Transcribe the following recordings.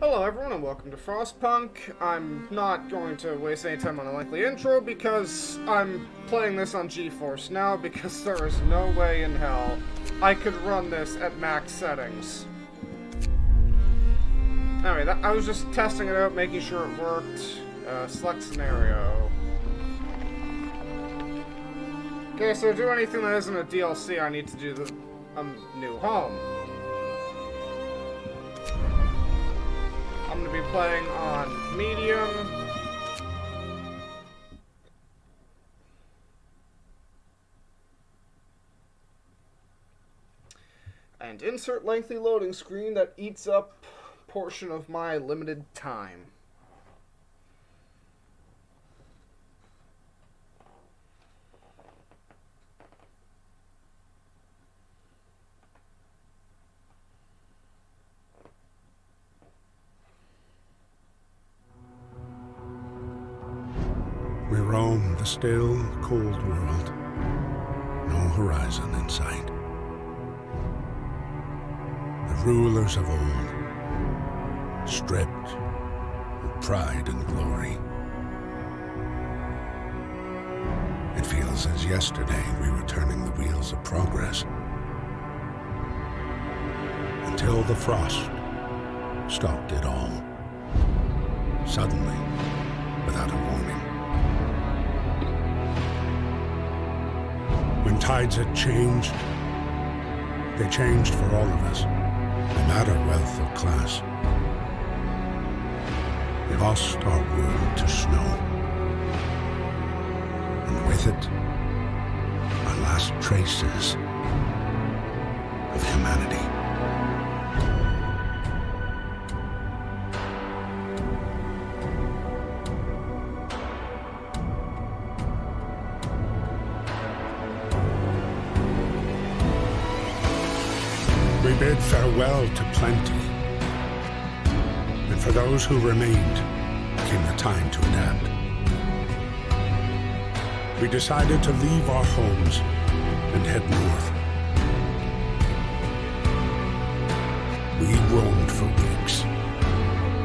Hello everyone and welcome to Frostpunk. I'm not going to waste any time on a lengthy intro because I'm playing this on GeForce now because there is no way in hell I could run this at max settings. Anyway, I was just testing it out, making sure it worked. Select scenario. Okay, so to do anything that isn't a DLC, I need to do the new home. I'm going to be playing on medium. And insert lengthy loading screen that eats up portion of my limited time. We roam the still, cold world. No horizon in sight. The rulers of old, stripped of pride and glory. It feels as yesterday we were turning the wheels of progress. Until the frost stopped it all. Suddenly, without a warning. When tides had changed, they changed for all of us, no matter wealth or class. We lost our world to snow, and with it, our last traces of humanity. We bid farewell to plenty, and for those who remained came the time to adapt. We decided to leave our homes and head north. We roamed for weeks,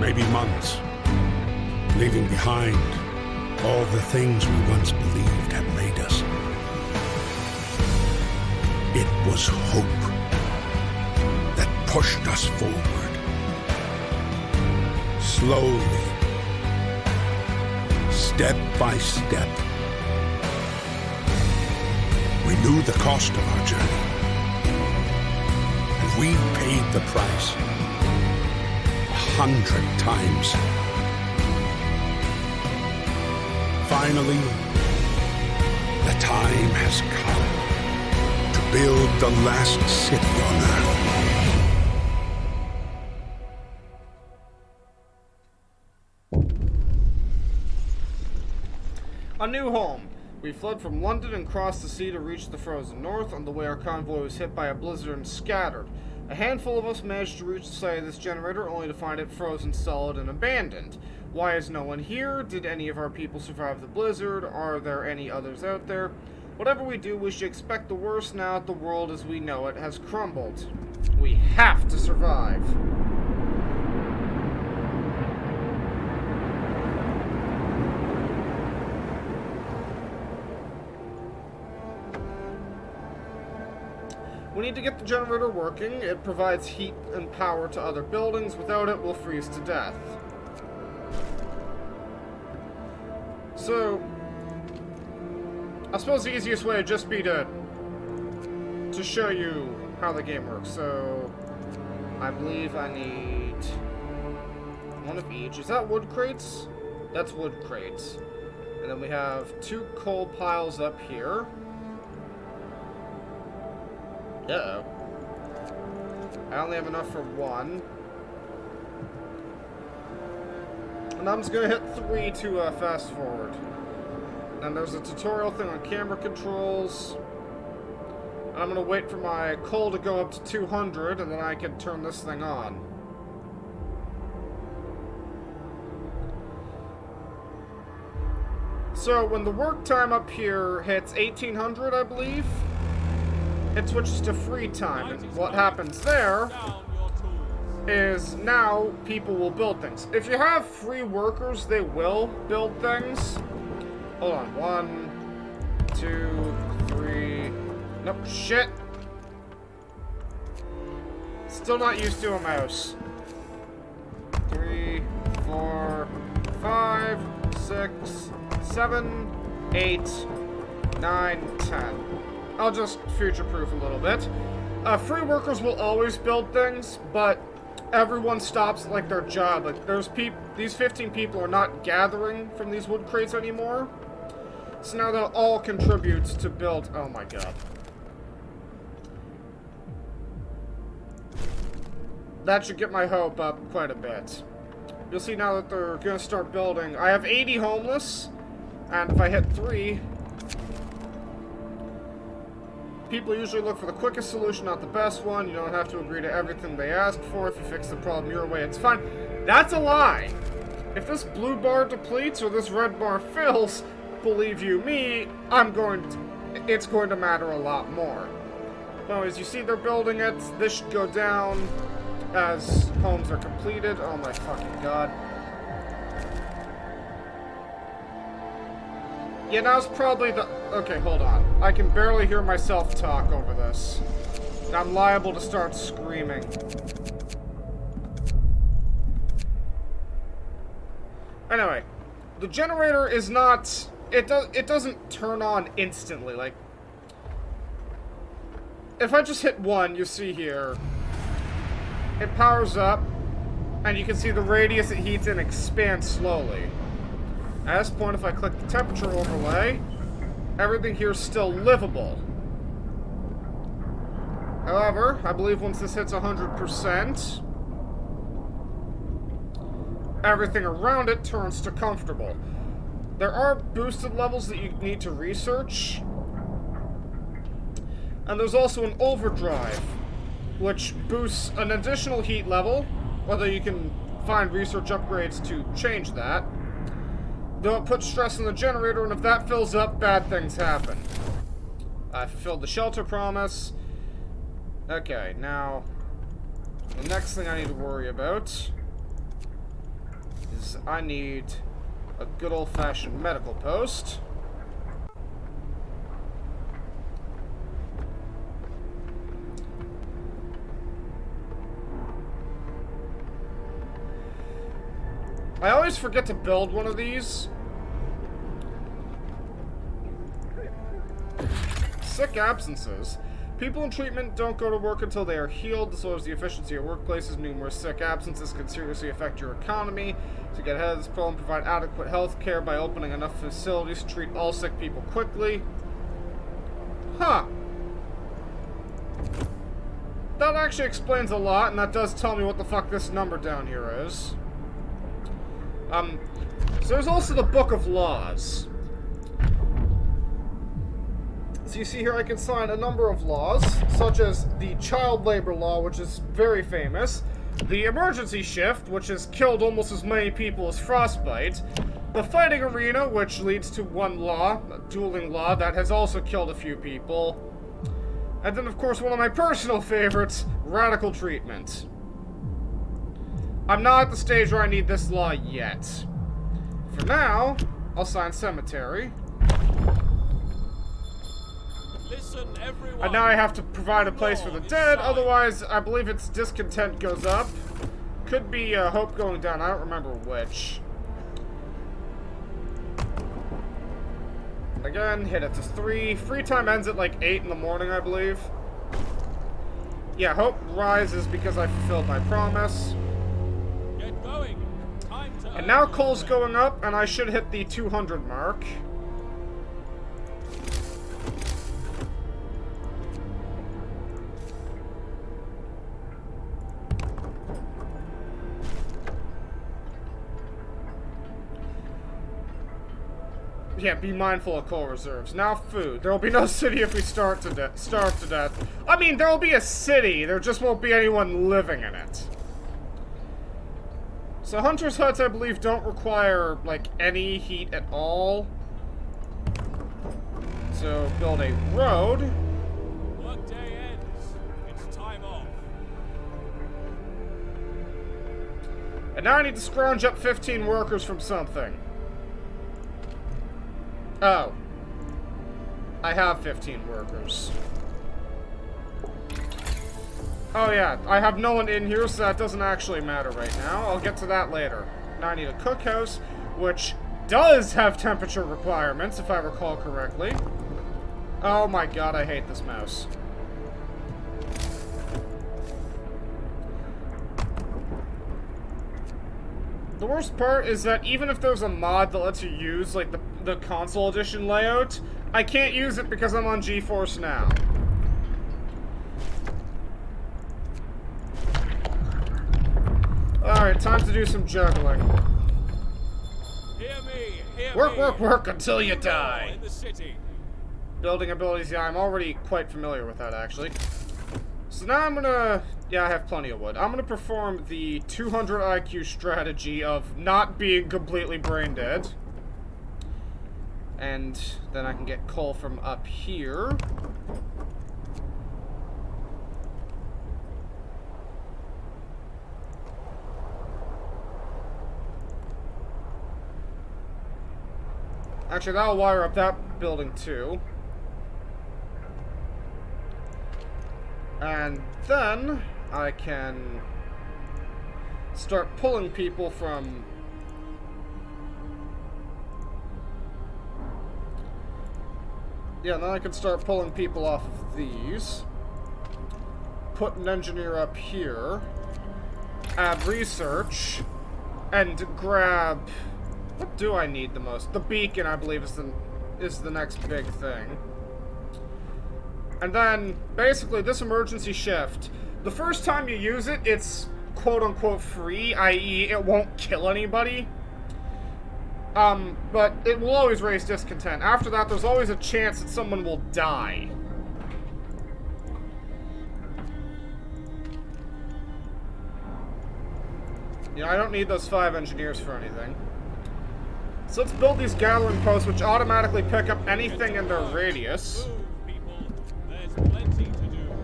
maybe months, leaving behind all the things we once believed had made us. It was hope pushed us forward. Slowly, step by step. We knew the cost of our journey, and we paid the price 100 times. Finally, the time has come to build the last city on Earth. A new home. We fled from London and crossed the sea to reach the frozen north. On the way, our convoy was hit by a blizzard and scattered. A handful of us managed to reach the site of this generator, only to find it frozen solid and abandoned. Why is no one here? Did any of our people survive the blizzard? Are there any others out there? Whatever we do, we should expect the worst now that the world as we know it has crumbled. We have to survive. We need to get the generator working. It provides heat and power to other buildings. Without it, we'll freeze to death. So, I suppose the easiest way would just be to show you how the game works. So, I believe I need one of each. Is that wood crates? That's wood crates. And then we have 2 coal piles up here. Uh-oh. I only have enough for 1. And I'm just gonna hit 3 to fast forward. And there's a tutorial thing on camera controls. And I'm gonna wait for my coal to go up to 200, and then I can turn this thing on. So when the work time up here hits 1800, I believe, it switches to free time, and what happens there is now people will build things. If you have free workers, they will build things. Hold on. 1, 2, 3. Nope. Shit. Still not used to a mouse. 3, 4, 5, 6, 7, 8, 9, 10. I'll just future-proof a little bit. Free workers will always build things, but everyone stops like their job. Like these 15 people are not gathering from these wood crates anymore. So now they'll all contribute to build. Oh my god. That should get my hope up quite a bit. You'll see now that they're gonna start building. I have 80 homeless, and if I hit 3, people usually look for the quickest solution, not the best one. You don't have to agree to everything they ask for. If you fix the problem your way, it's fine. That's a lie. If this blue bar depletes or this red bar fills, believe you me, it's going to matter a lot more. Well, as you see, they're building it. This should go down as homes are completed. Oh my fucking god. Yeah, now's probably the... Okay, hold on. I can barely hear myself talk over this. I'm liable to start screaming. Anyway, the generator is not... It doesn't turn on instantly. Like, if I just hit 1, you see here, it powers up, and you can see the radius it heats in expands slowly. At this point, if I click the temperature overlay, everything here is still livable. However, I believe once this hits 100%, everything around it turns to comfortable. There are boosted levels that you need to research. And there's also an overdrive, which boosts an additional heat level, although you can find research upgrades to change that. Though it puts stress on the generator, and if that fills up, bad things happen. I fulfilled the shelter promise. Okay, now, the next thing I need to worry about is I need a good old-fashioned medical post. I always forget to build one of these. Sick absences. People in treatment don't go to work until they are healed. This lowers the efficiency of workplaces. Numerous sick absences can seriously affect your economy. To get ahead of this problem, provide adequate health care by opening enough facilities to treat all sick people quickly. Huh. That actually explains a lot, and that does tell me what the fuck this number down here is. So there's also the Book of Laws. So you see here I can sign a number of laws, such as the child labor law, which is very famous, the emergency shift, which has killed almost as many people as frostbite, the fighting arena, which leads to one law, a dueling law, that has also killed a few people, and then of course one of my personal favorites, radical treatment. I'm not at the stage where I need this law yet. For now, I'll sign cemetery. Listen, everyone. And now I have to provide a place for the dead, otherwise I believe its discontent goes up. Could be hope going down, I don't remember which. Again, hit it to 3. Free time ends at like 8 in the morning, I believe. Yeah, hope rises because I fulfilled my promise. Get going. Time to And now coal's going up, and I should hit the 200 mark. Yeah, be mindful of coal reserves. Now food. There will be no city if we starve to death. I mean, there will be a city. There just won't be anyone living in it. So hunters' huts, I believe, don't require, like, any heat at all. So build a road. Workday ends. It's time off. And now I need to scrounge up 15 workers from something. Oh. I have 15 workers. Oh yeah, I have no one in here, so that doesn't actually matter right now. I'll get to that later. Now I need a cookhouse, which does have temperature requirements, if I recall correctly. Oh my god, I hate this mouse. The worst part is that even if there's a mod that lets you use, like, the console edition layout, I can't use it because I'm on GeForce Now. Alright, time to do some juggling. Hear me, hear Work, me. work, work until you Law die. in the city. Building abilities, yeah, I'm already quite familiar with that, actually. So now I'm gonna... Yeah, I have plenty of wood. I'm gonna perform the 200 IQ strategy of not being completely brain dead. And then I can get coal from up here. Actually, that'll wire up that building too. And then I can start pulling people from... Yeah, then I can start pulling people off of these. Put an engineer up here. Add research. And grab... What do I need the most? The beacon, I believe, is the next big thing. And then, basically, this emergency shift, the first time you use it, it's quote-unquote free, i.e. it won't kill anybody. But it will always raise discontent. After that, there's always a chance that someone will die. You know, I don't need those 5 engineers for anything. So let's build these gathering posts, which automatically pick up anything in their radius. Move, people. There's plenty to do.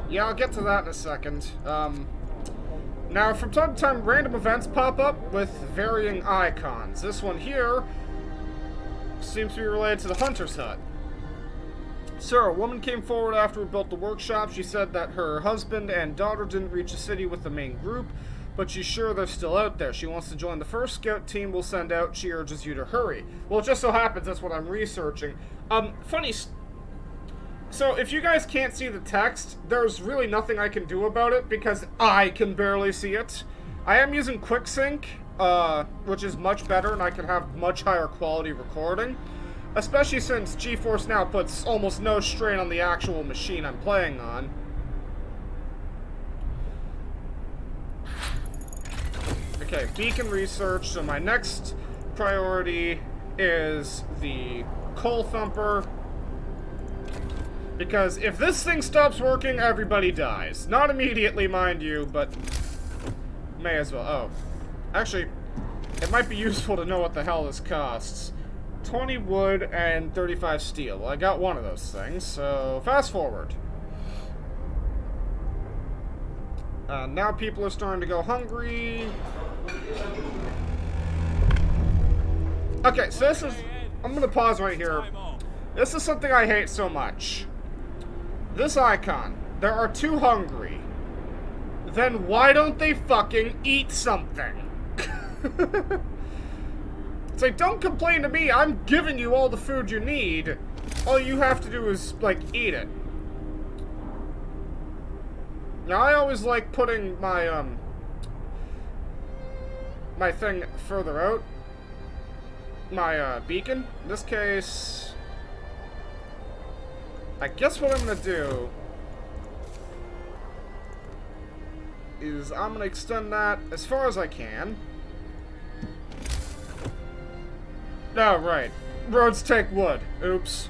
Yeah, I'll get to that in a second. Now, from time to time, random events pop up with varying icons. This one here seems to be related to the Hunter's Hut. Sir, a woman came forward after we built the workshop. She said that her husband and daughter didn't reach the city with the main group, but she's sure they're still out there. She wants to join the first scout team we'll send out. She urges you to hurry. Well, it just so happens that's what I'm researching. So, if you guys can't see the text, there's really nothing I can do about it because I can barely see it. I am using QuickSync, which is much better, and I can have much higher quality recording. Especially since GeForce Now puts almost no strain on the actual machine I'm playing on. Okay, beacon research. So my next priority is the coal thumper. Because if this thing stops working, everybody dies. Not immediately, mind you, but may as well. Oh. Actually, it might be useful to know what the hell this costs. 20 wood and 35 steel. Well, I got one of those things, so fast forward. Now people are starting to go hungry. Okay, so this is... I'm gonna pause right here. This is something I hate so much. This icon. There are 2 hungry. Then why don't they fucking eat something? It's like, don't complain to me. I'm giving you all the food you need. All you have to do is, like, eat it. Now, I always like putting my, my thing further out. My, beacon. In this case... I guess what I'm gonna do is I'm gonna extend that as far as I can. Oh, right. Roads take wood. Oops.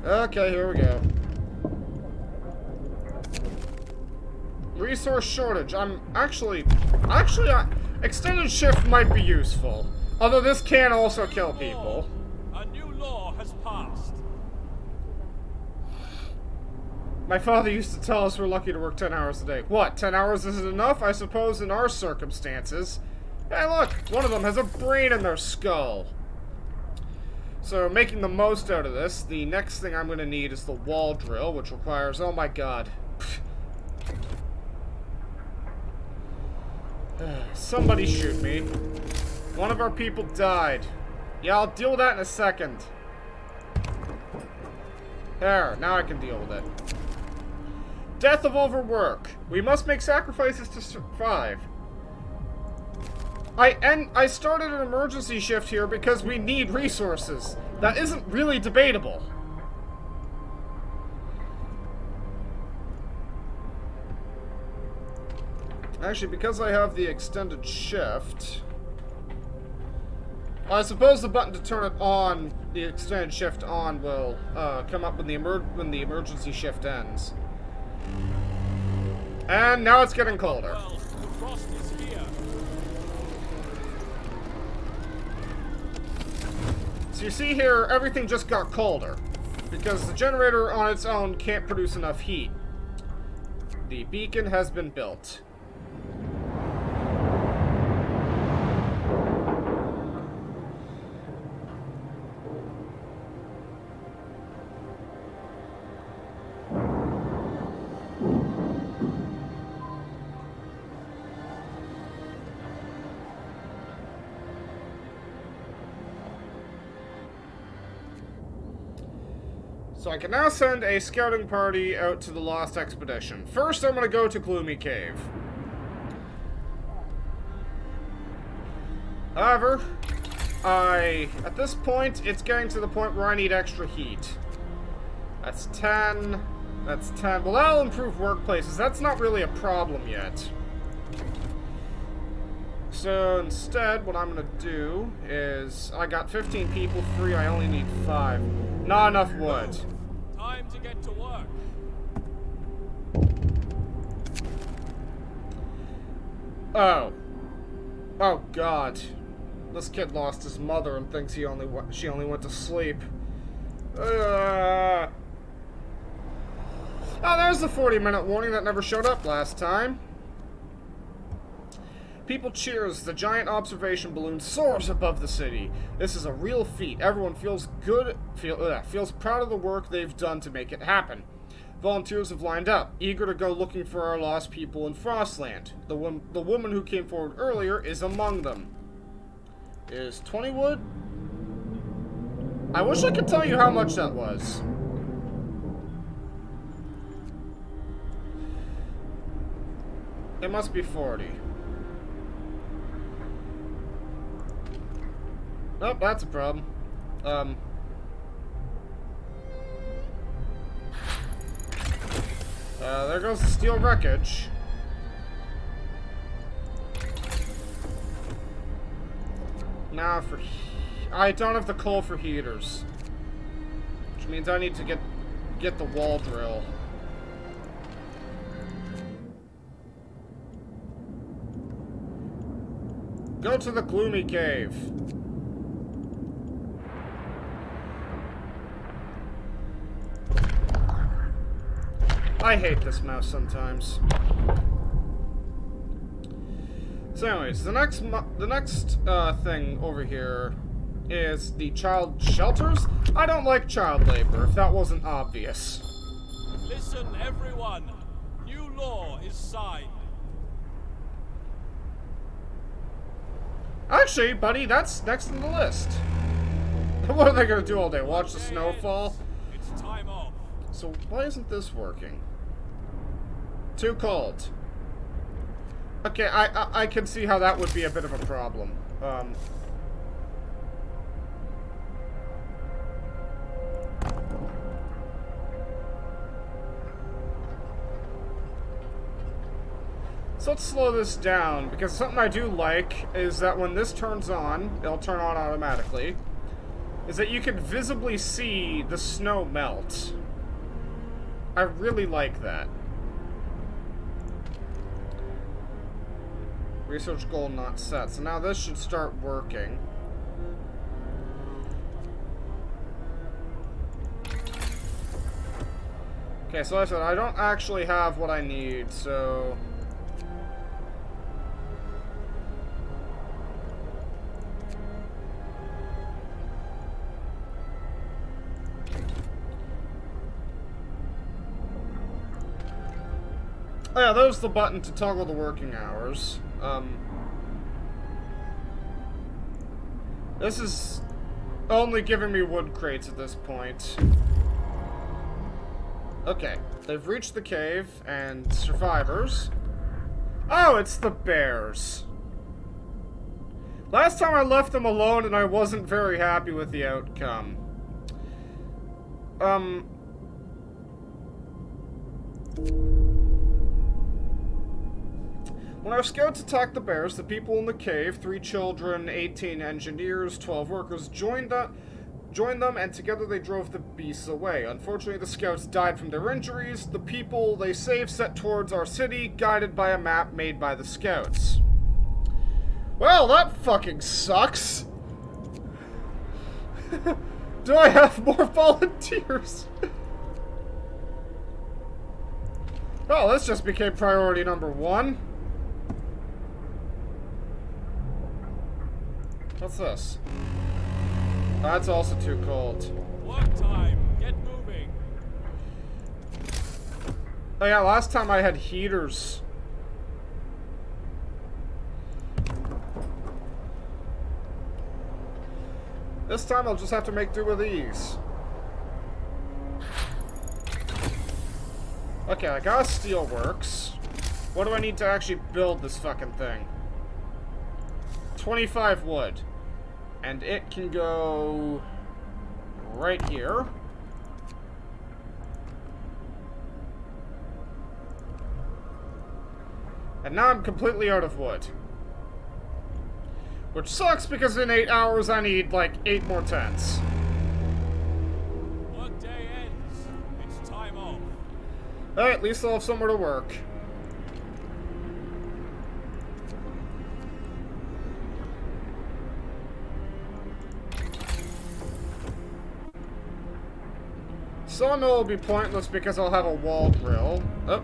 Okay, here we go. Resource shortage. I'm actually, extended shift might be useful. Although this can also kill people. A new law has passed. My father used to tell us we're lucky to work 10 hours a day. What, 10 hours isn't enough? I suppose in our circumstances. Hey, look, one of them has a brain in their skull. So, making the most out of this, the next thing I'm going to need is the wall drill, which requires... Oh my god. Somebody shoot me. One of our people died. Yeah, I'll deal with that in a second. There, now I can deal with it. Death of overwork. We must make sacrifices to survive. I started an emergency shift here because we need resources. That isn't really debatable. Actually, because I have the extended shift, I suppose the button to turn it on, the extended shift on, will come up when the emergency shift ends. And now it's getting colder. Well, the frost is here. So you see here, everything just got colder because the generator on its own can't produce enough heat. The beacon has been built. So I can now send a scouting party out to the Lost Expedition. First, I'm going to go to Gloomy Cave. However, at this point, it's getting to the point where I need extra heat. That's 10. That's 10. Well, that'll improve workplaces. That's not really a problem yet. So instead, what I'm going to do is... I got 15 people free. I only need 5. Not enough wood. Time to get to work. Oh. Oh, God. This kid lost his mother and thinks she only went to sleep. Oh, there's the 40-minute warning that never showed up last time. People cheer as the giant observation balloon soars above the city. This is a real feat. Everyone feels proud of the work they've done to make it happen. Volunteers have lined up, eager to go looking for our lost people in Frostland. The woman who came forward earlier is among them. Is 20 wood? I wish I could tell you how much that was. It must be 40. Nope, that's a problem. There goes the steel wreckage. Now I don't have the coal for heaters. Which means I need to get the wall drill. Go to the Gloomy Cave. I hate this mouse sometimes. So anyways, the next thing over here is the child shelters. I don't like child labor, if that wasn't obvious. Listen, everyone. New law is signed. Actually, buddy, that's next on the list. What are they gonna do all day? Watch the snowfall? It's time off. So why isn't this working? Too cold. Okay, I can see how that would be a bit of a problem. So let's slow this down, because something I do like is that when this turns on, it'll turn on automatically, is that you can visibly see the snow melt. I really like that. Research goal not set. So now this should start working. Okay, so like I said, I don't actually have what I need, so... Oh yeah, there's the button to toggle the working hours. This is only giving me wood crates at this point. Okay, they've reached the cave, and survivors. Oh, it's the bears. Last time I left them alone and I wasn't very happy with the outcome. When our scouts attacked the bears, the people in the cave, 3 children, 18 engineers, 12 workers, joined them, and together they drove the beasts away. Unfortunately, the scouts died from their injuries. The people they saved set towards our city, guided by a map made by the scouts. Well, that fucking sucks. Do I have more volunteers? Oh, this just became priority number 1. What's this? That's also too cold. Work time. Get moving. Oh yeah, last time I had heaters. This time I'll just have to make do with these. Okay, I got a steelworks. What do I need to actually build this fucking thing? 25 wood. And it can go right here. And now I'm completely out of wood. Which sucks because in 8 hours I need like 8 more tents. Work day ends. It's time off. Alright, at least I'll have somewhere to work. Sawmill will be pointless because I'll have a wall grill. Oh.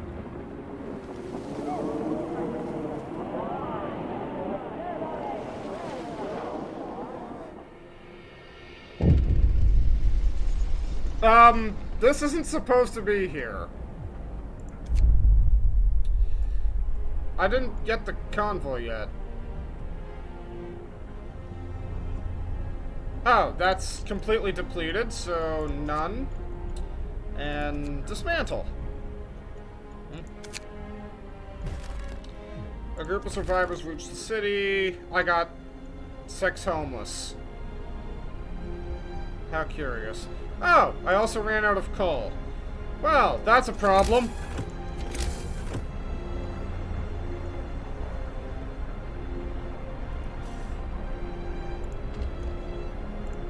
This isn't supposed to be here. I didn't get the convoy yet. Oh, that's completely depleted, so none. And dismantle. A group of survivors reached the city. I got 6 homeless. How curious. Oh, I also ran out of coal. Well, that's a problem.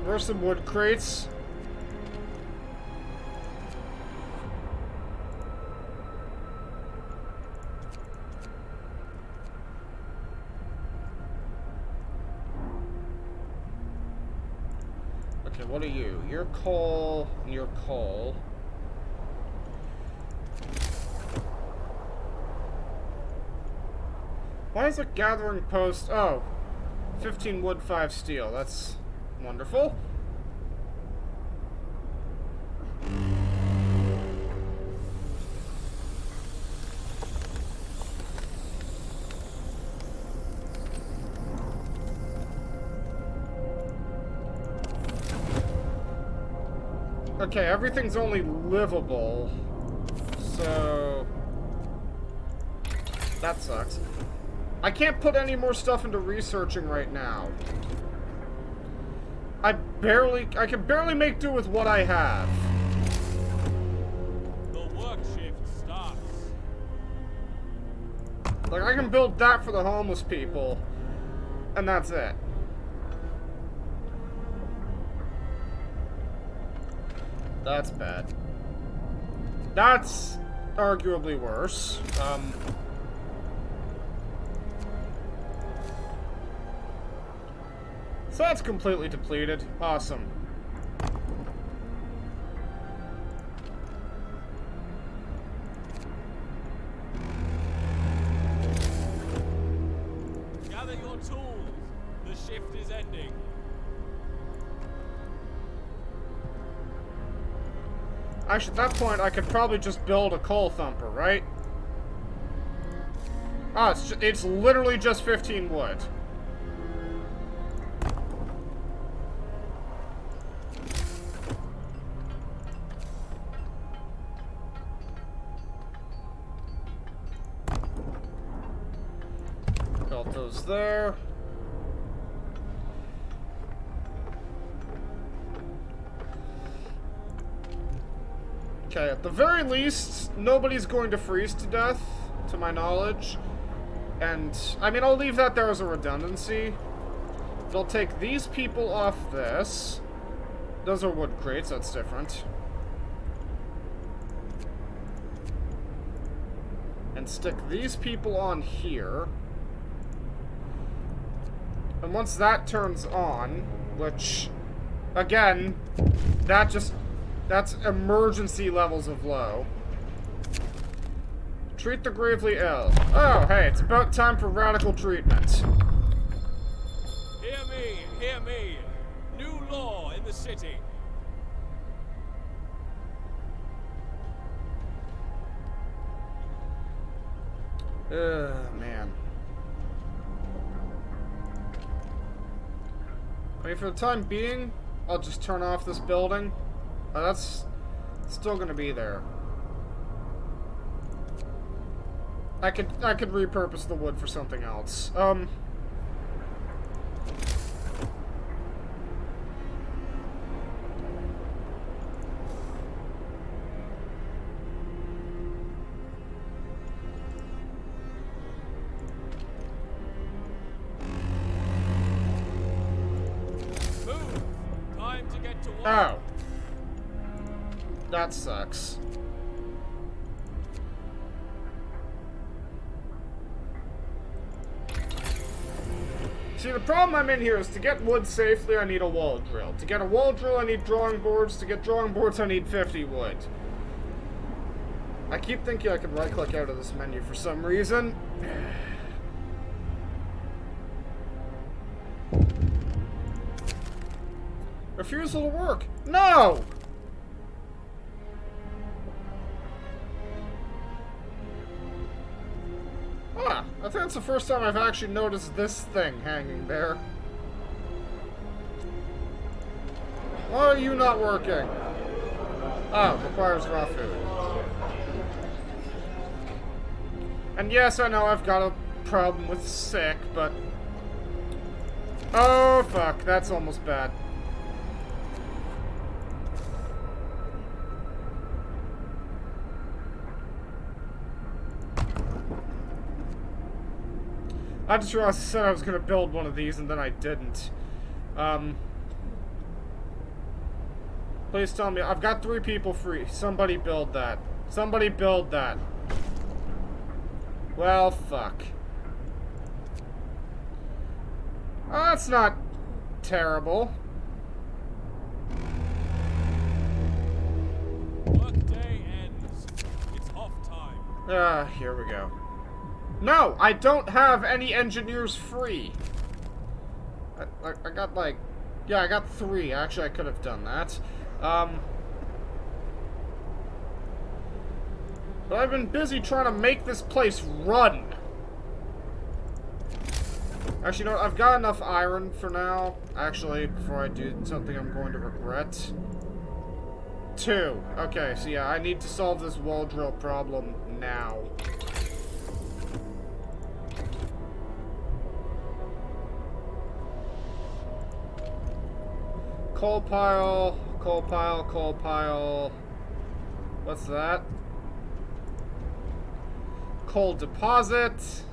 Where's some wood crates? Okay, what are you? You're coal, and you're coal. Why is it gathering post? Oh, 15 wood, 5 steel. That's wonderful. Okay, everything's only livable, so that sucks. I can't put any more stuff into researching right now. I can barely make do with what I have. The work shift starts. Like, I can build that for the homeless people, and that's it. That's bad. That's arguably worse. So that's completely depleted. Awesome. tools. The shift is ending. Actually, at that point, I could probably just build a coal thumper, right? Oh, it's literally just 15 wood. Built those there. Okay, at the very least, nobody's going to freeze to death, to my knowledge. And, I mean, I'll leave that there as a redundancy. They'll take these people off this. Those are wood crates, that's different. And stick these people on here. And once that turns on, which, again, that's emergency levels of low. Treat the gravely ill. Oh, hey, it's about time for radical treatment. Hear me, hear me. New law in the city. Man. I mean, for the time being, I'll just turn off this building. That's still gonna be there. I could repurpose the wood for something else. Move. Time to get to work. Oh. That sucks. See, the problem I'm in here is to get wood safely, I need a wall drill. To get a wall drill, I need drawing boards. To get drawing boards, I need 50 wood. I keep thinking I could right-click out of this menu for some reason. Refusal to work. No! Ah, I think that's the first time I've actually noticed this thing hanging there. Why are you not working? Oh, requires raw food. And yes, I know I've got a problem with sick, but... Oh, fuck, that's almost bad. I just realized I said I was gonna build one of these and then I didn't. Please tell me, I've got 3 people free. Somebody build that. Somebody build that. Well, fuck. Oh, that's not terrible. Workday ends. It's off time. Ah, here we go. No, I don't have any engineers free. I got like... Yeah, I got 3. Actually, I could have done that. But I've been busy trying to make this place run. Actually, you know what? I've got enough iron for now. Actually, before I do something I'm going to regret. 2. Okay, so yeah, I need to solve this wall drill problem now. Coal pile, coal pile, coal pile. What's that? Coal deposit.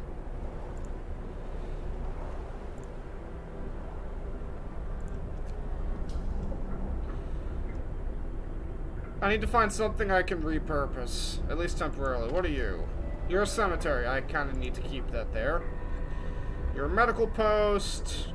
I need to find something I can repurpose, at least temporarily. What are you? You're a cemetery. I kind of need to keep that there. You're a medical post.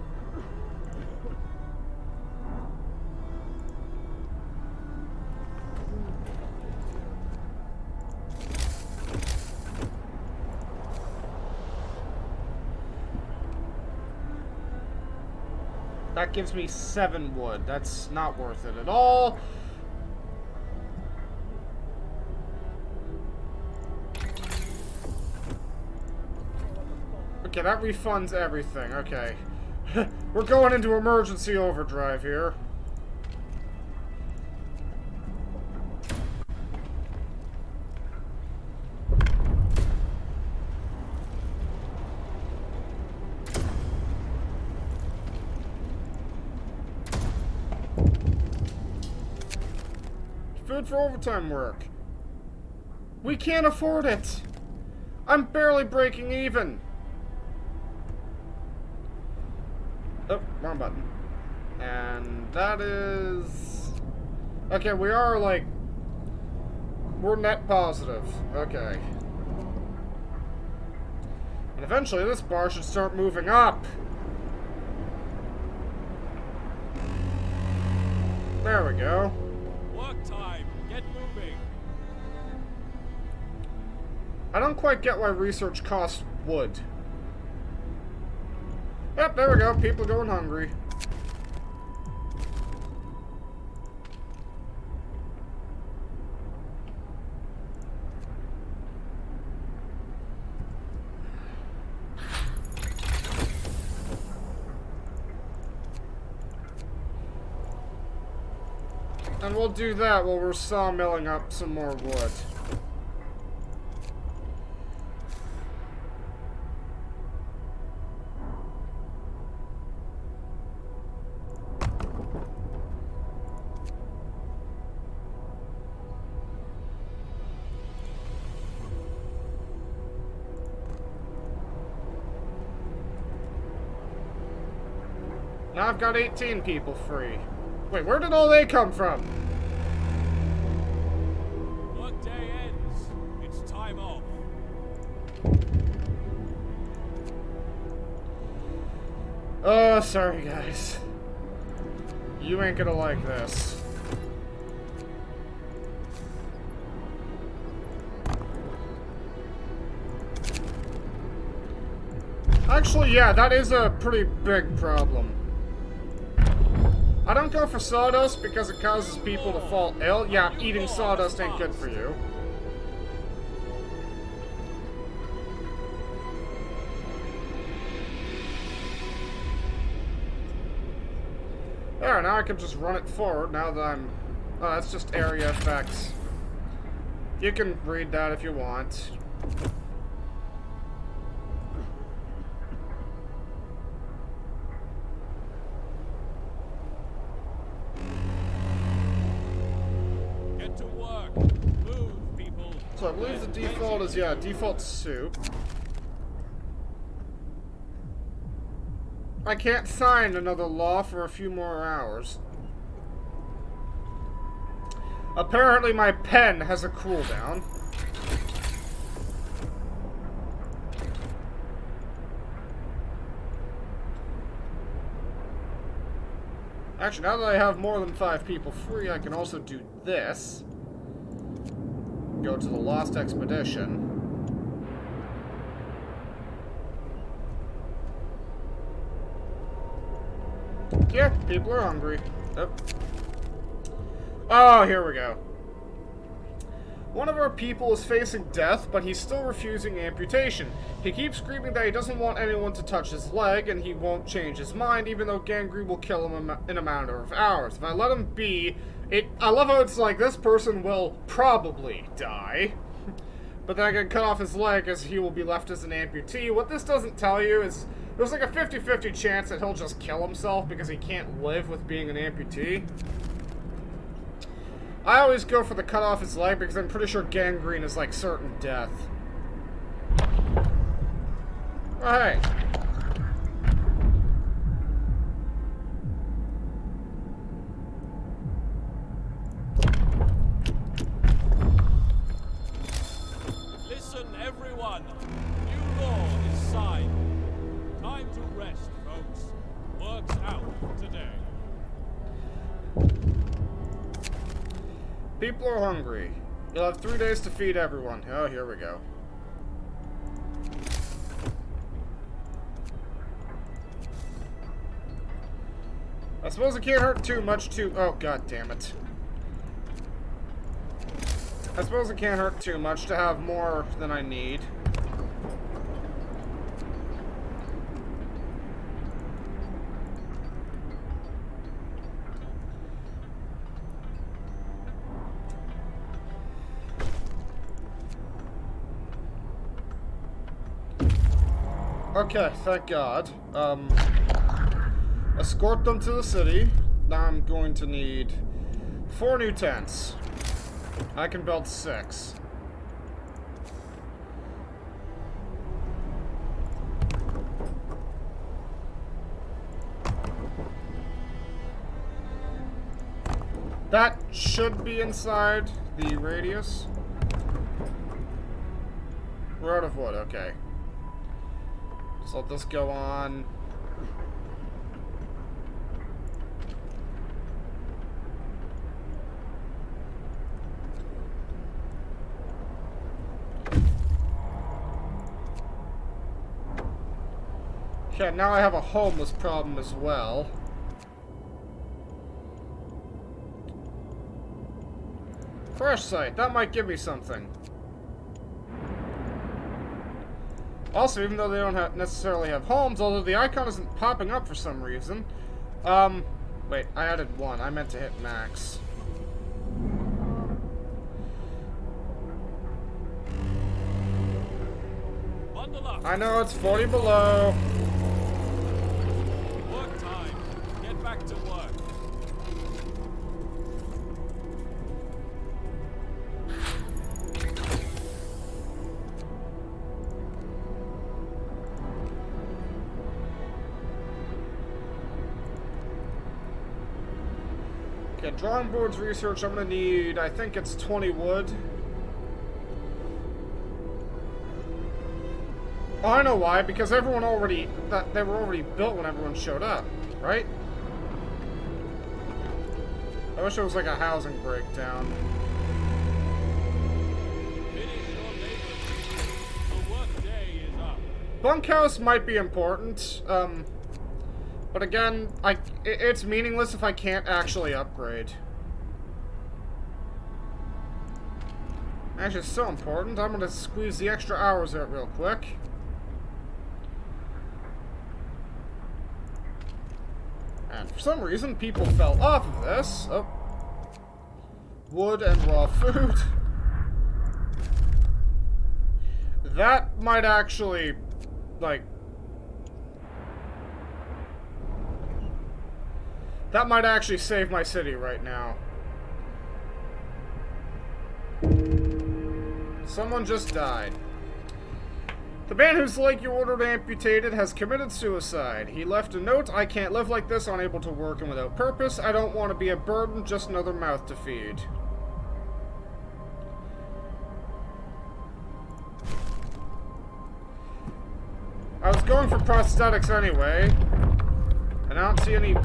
That gives me 7 wood. That's not worth it at all. Okay, that refunds everything. Okay. We're going into emergency overdrive here. Food for overtime work. We can't afford it. I'm barely breaking even. Oh, wrong button. And that is... Okay, we are, like... We're net positive. Okay. And eventually this bar should start moving up. There we go. Work time. Get moving. I don't quite get why research costs wood. Yep, there we go. People going hungry. And we'll do that while we're sawmilling up some more wood. Now I've got 18 people free. Wait, where did all they come from? Work day ends. It's time off. Oh, sorry guys. You ain't gonna like this. Actually, yeah, that is a pretty big problem. I don't go for sawdust because it causes people to fall ill. Yeah, eating sawdust ain't good for you. There, now I can just run it forward now that I'm... Oh, that's just area effects. You can read that if you want. Get to work. Move, people. So I believe the default is, yeah, default soup. I can't sign another law for a few more hours. Apparently my pen has a cooldown. Actually, now that I have more than 5 people free, I can also do this. Go to the Lost Expedition. Yeah, people are hungry. Oh, here we go. One of our people is facing death, but he's still refusing amputation. He keeps screaming that he doesn't want anyone to touch his leg, and he won't change his mind, even though gangrene will kill him in a matter of hours. If I let him be, I love how it's like, this person will probably die, but then I can cut off his leg as he will be left as an amputee. What this doesn't tell you is, there's like a 50-50 chance that he'll just kill himself because he can't live with being an amputee. I always go for the cut off his leg because I'm pretty sure gangrene is like certain death. Oh, hey. Listen, everyone. New law is signed. Time to rest, folks. Work's out today. People are hungry. You'll have 3 days to feed everyone. Oh, here we go. I suppose it can't hurt too much to... Oh, god damn it. I suppose it can't hurt too much to have more than I need. Okay, thank God. Escort them to the city. Now I'm going to need 4 new tents. I can build 6. That should be inside the radius. We're out of wood, okay. Just let this go on. Okay, now I have a homeless problem as well. Crash site, that might give me something. Also, even though they don't necessarily have homes, although the icon isn't popping up for some reason. Wait, I added 1. I meant to hit max. Bundle up. I know it's 40 below. Work time. Get back to work. Okay, drawing boards research, I'm gonna need, I think it's 20 wood. Oh, I know why, because everyone already, they were already built when everyone showed up, right? I wish it was like a housing breakdown. Finish your labor. The work day is up. Bunkhouse might be important, but again, it's meaningless if I can't actually upgrade. Actually, it's so important, I'm gonna squeeze the extra hours out real quick. And for some reason, people fell off of this. Oh. Wood and raw food. That might actually, like... That might actually save my city right now. Someone just died. The man whose leg you ordered amputated has committed suicide. He left a note, "I can't live like this, unable to work and without purpose. I don't want to be a burden, just another mouth to feed." I was going for prosthetics anyway. And I don't see any...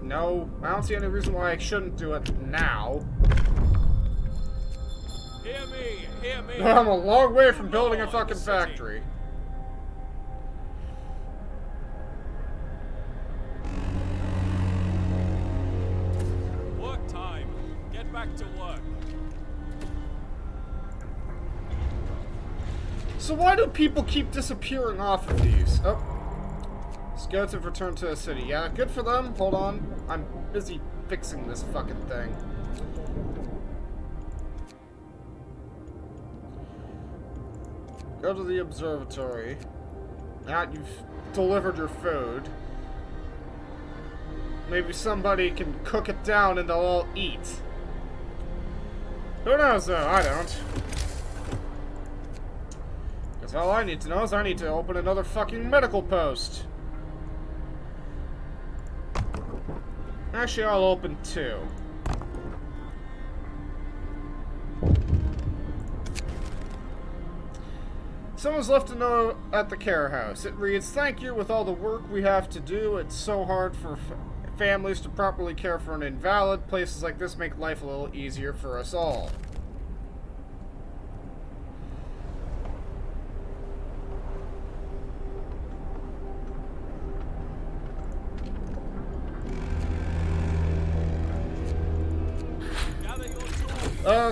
No, I don't see any reason why I shouldn't do it now. Hear me, hear me. I'm a long way from building a fucking factory. Work time. Get back to work. So why do people keep disappearing off of these? Oh. Scouts have returned to the city. Yeah, good for them. Hold on. I'm busy fixing this fucking thing. Go to the observatory. Now you've delivered your food. Maybe somebody can cook it down and they'll all eat. Who knows though? I don't. Because all I need to know is I need to open another fucking medical post. Actually, I'll open 2. Someone's left a note at the care house. It reads, "Thank you. With all the work we have to do, it's so hard for families to properly care for an invalid. Places like this make life a little easier for us all."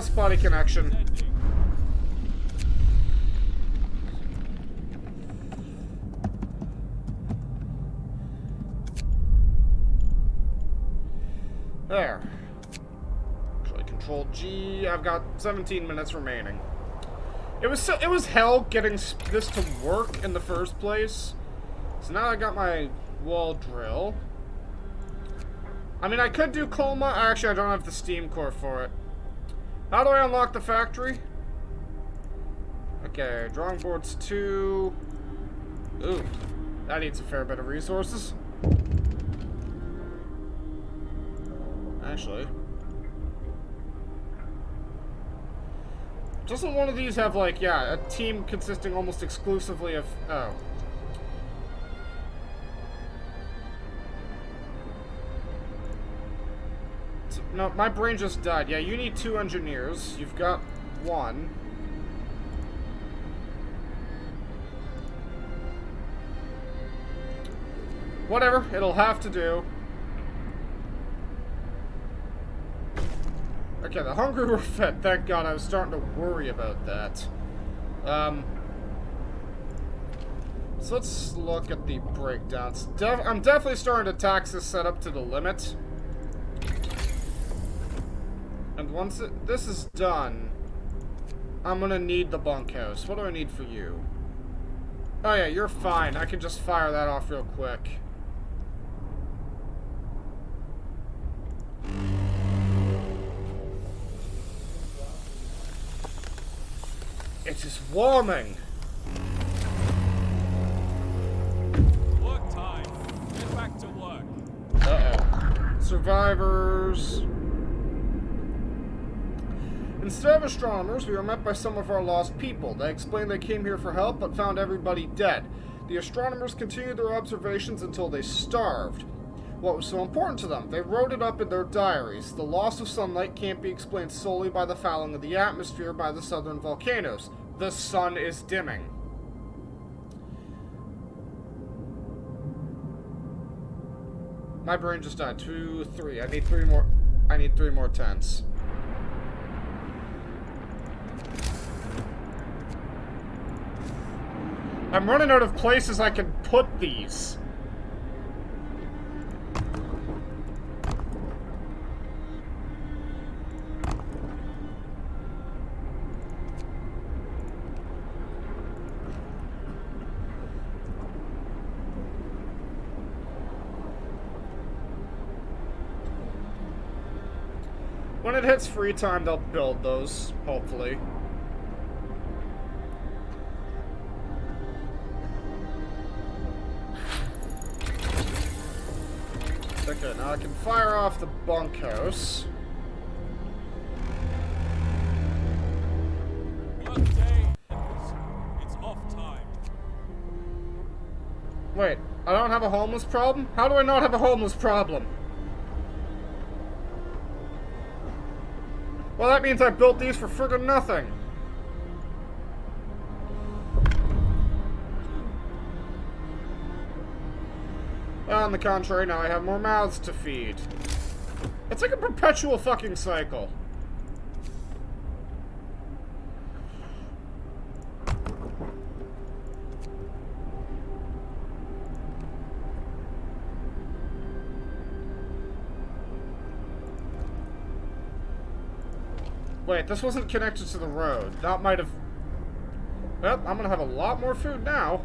Spotty connection. Sending. There. Actually, Control G. I've got 17 minutes remaining. It was hell getting this to work in the first place. So now I got my wall drill. I mean, I could do Colma. Actually, I don't have the steam core for it. How do I unlock the factory? Okay, drawing boards 2. Ooh, that needs a fair bit of resources. Actually. Doesn't one of these have, like, yeah, a team consisting almost exclusively of... Oh. So, no, my brain just died. Yeah, you need 2 engineers. You've got 1. Whatever, it'll have to do. Okay, the hungry were fed. Thank God, I was starting to worry about that. So let's look at the breakdowns. I'm definitely starting to tax this setup to the limit. And once this is done, I'm gonna need the bunkhouse. What do I need for you? Oh yeah, you're fine. I can just fire that off real quick. It is warming. Work time. Get back to work. Uh-oh. Survivors. Instead of astronomers, we were met by some of our lost people. They explained they came here for help, but found everybody dead. The astronomers continued their observations until they starved. What was so important to them? They wrote it up in their diaries. The loss of sunlight can't be explained solely by the fouling of the atmosphere by the southern volcanoes. The sun is dimming. My brain just died. 2, 3. I need 3 more. I need 3 more tents. I'm running out of places I can put these. When it hits free time, they'll build those, hopefully. Okay, now I can fire off the bunkhouse. Work day. It's off time. Wait, I don't have a homeless problem? How do I not have a homeless problem? Well, that means I built these for friggin' nothing. On the contrary, now I have more mouths to feed. It's like a perpetual fucking cycle. Wait, this wasn't connected to the road. That might have... Well, I'm gonna have a lot more food now.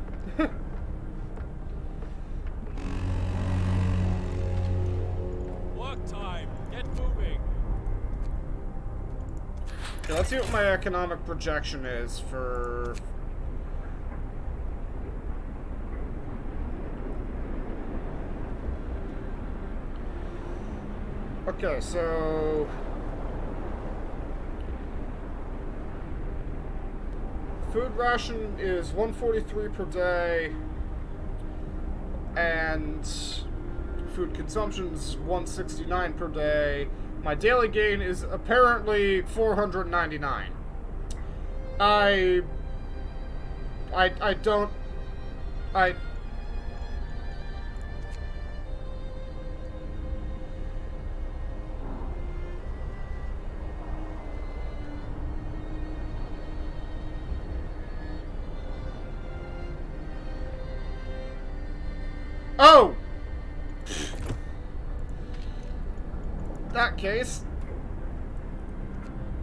Work time. Get moving. Okay, let's see what my economic projection is for... Okay, so... Food ration is 143 per day, and food consumption is 169 per day. My daily gain is apparently 499. I don't... Oh! That case.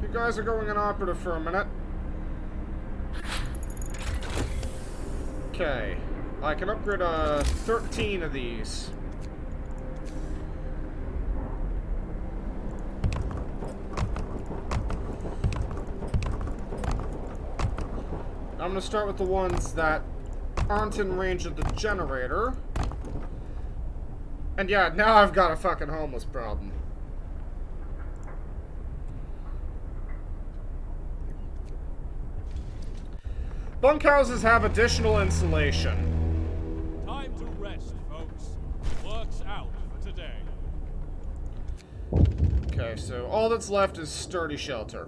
You guys are going inoperative for a minute. Okay. I can upgrade 13 of these. I'm gonna start with the ones that aren't in range of the generator. And yeah, now I've got a fucking homeless problem. Bunkhouses have additional insulation. Time to rest, folks. Work's out for today. Okay, so all that's left is sturdy shelter.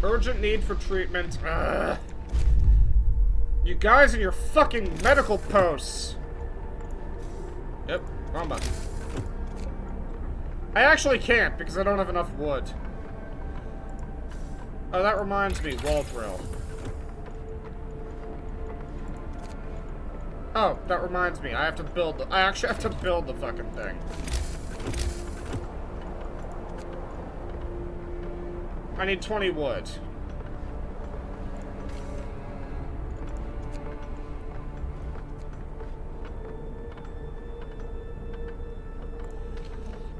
Urgent need for treatment. Ugh. You guys and your fucking medical posts. Yep, wrong button. I actually can't because I don't have enough wood. Oh, that reminds me, wall drill. Oh, that reminds me, I have to build I actually have to build the fucking thing. I need 20 wood.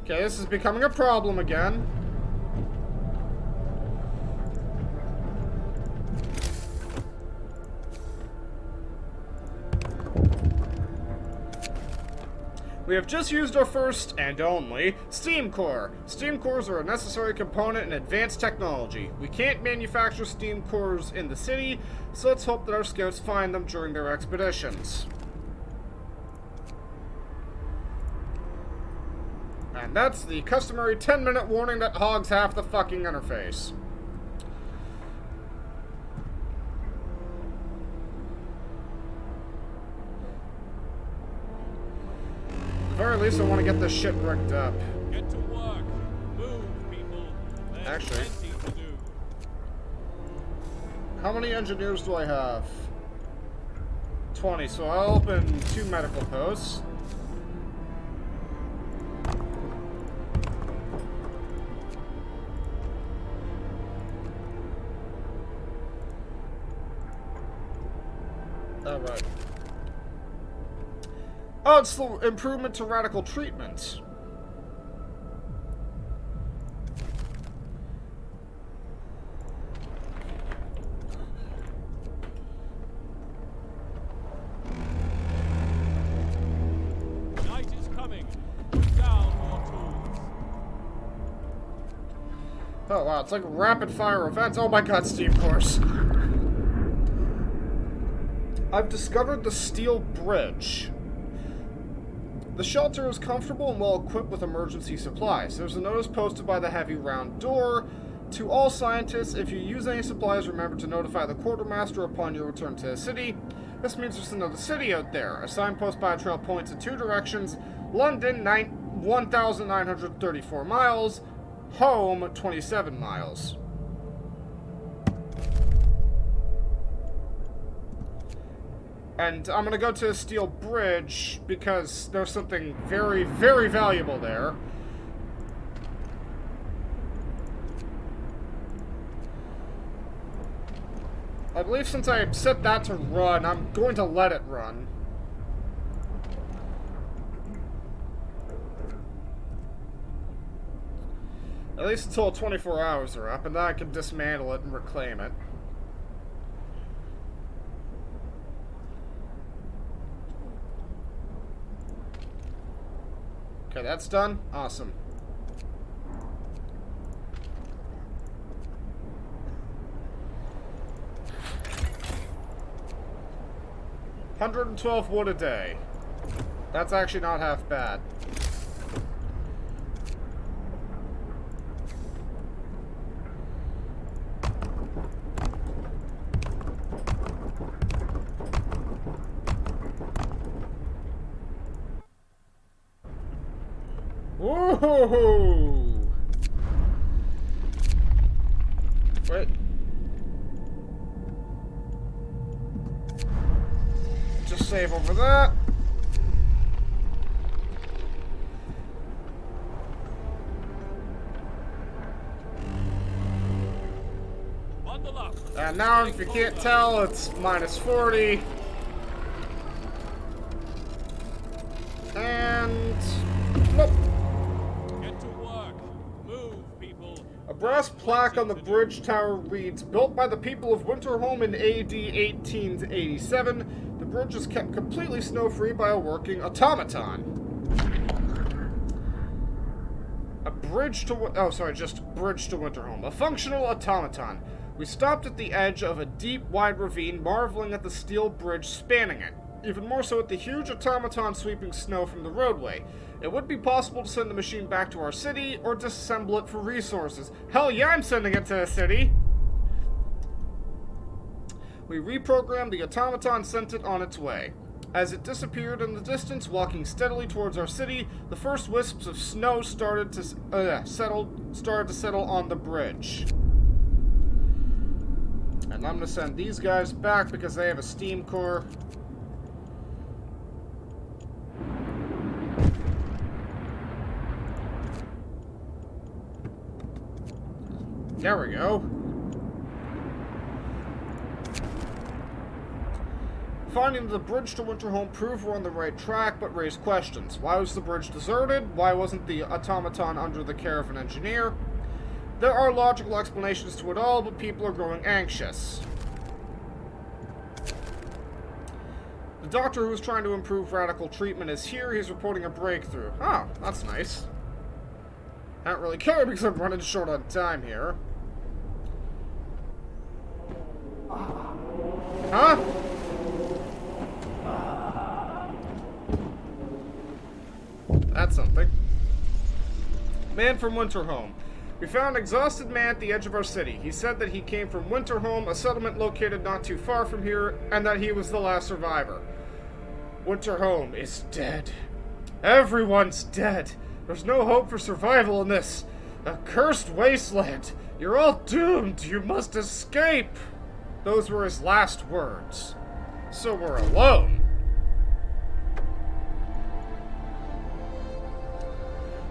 Okay, this is becoming a problem again. We have just used our first, and only, steam core. Steam cores are a necessary component in advanced technology. We can't manufacture steam cores in the city, so let's hope that our scouts find them during their expeditions. And that's the customary 10-minute warning that hogs half the fucking interface. At the very least, I want to get this shit rigged up. Get to work. Move, people. There's Actually, plenty to do. how many engineers do I have? 20, so I'll open 2 medical posts. Alright. Oh, it's the improvement to radical treatment. Night is coming. Put down your tools. Oh wow, it's like rapid fire events. Oh my god, steam cores. I've discovered the steel bridge. The shelter is comfortable and well equipped with emergency supplies. There's a notice posted by the heavy round door. To all scientists, if you use any supplies, remember to notify the quartermaster upon your return to the city. This means there's another city out there. A signpost by a trail points in 2 directions. London, 1,934 miles. Home, 27 miles. And I'm gonna go to a steel bridge because there's something very, very valuable there. I believe since I set that to run, I'm going to let it run. At least until 24 hours are up, and then I can dismantle it and reclaim it. Okay, that's done. Awesome. $112 wood a day. That's actually not half bad. Woohoo! Wait. save over that. Bundle up. And now, if you can't tell, it's minus 40. And... nope. Get to work. Move, people. A brass plaque on the bridge tower reads, built by the people of Winterholm in AD 1887, the bridge is kept completely snow-free by a working automaton. A bridge to... oh, sorry, just bridge to Winterholm. A functional automaton. We stopped at the edge of a deep, wide ravine, marveling at the steel bridge spanning it. Even more so at the huge automaton sweeping snow from the roadway. It would be possible to send the machine back to our city, or disassemble it for resources. Hell yeah, I'm sending it to the city! We reprogrammed the automaton, sent it on its way. As it disappeared in the distance, walking steadily towards our city, the first wisps of snow started to settle on the bridge. And I'm going to send these guys back because they have a steam core. There we go. Finding the bridge to Winterholm proved we're on the right track, but raised questions. Why was the bridge deserted? Why wasn't the automaton under the care of an engineer? There are logical explanations to it all, but people are growing anxious. The doctor who was trying to improve radical treatment is here. He's reporting a breakthrough. Oh, that's nice. I don't really care because I'm running short on time here. Huh? That's something. Man from Winterholm. We found an exhausted man at the edge of our city. He said that he came from Winterholm, a settlement located not too far from here, and that he was the last survivor. Winterholm is dead. Everyone's dead. There's no hope for survival in this accursed wasteland. You're all doomed. You must escape. Those were his last words. So we're alone.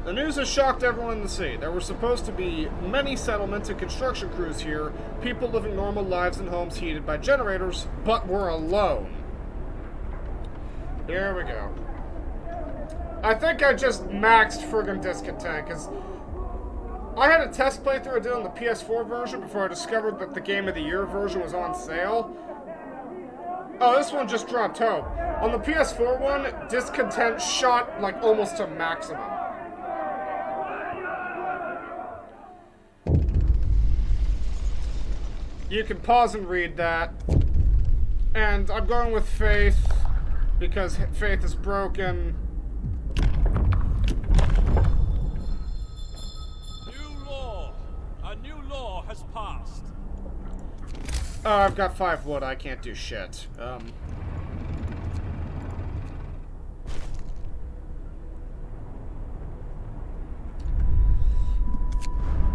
The news has shocked everyone in the city. There were supposed to be many settlements and construction crews here, people living normal lives in homes heated by generators, but we're alone. Here we go. I think I just maxed friggin' discontent, because I had a test playthrough I did on the PS4 version before I discovered that the Game of the Year version was on sale. Oh, this one just dropped hope. On the PS4 one, discontent shot like almost to maximum. You can pause and read that. And I'm going with Faith, because Faith is broken. New law. A new law has passed. Oh, I've got 5 wood. I can't do shit.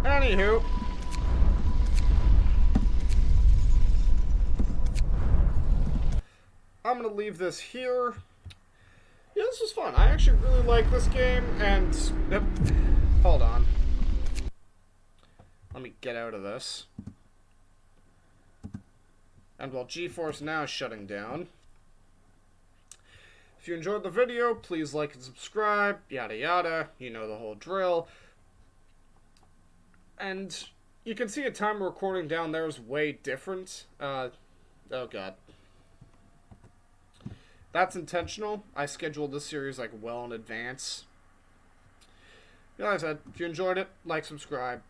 Anywho. I'm gonna leave this here. Yeah, this was fun. I actually really like this game, and... Yep. Hold on. Let me get out of this. And while GeForce Now is shutting down, if you enjoyed the video, please like and subscribe, yada yada, you know the whole drill. And you can see a time recording down there is way different. Oh god. That's intentional. I scheduled this series like well in advance. Like I said, if you enjoyed it, like, subscribe.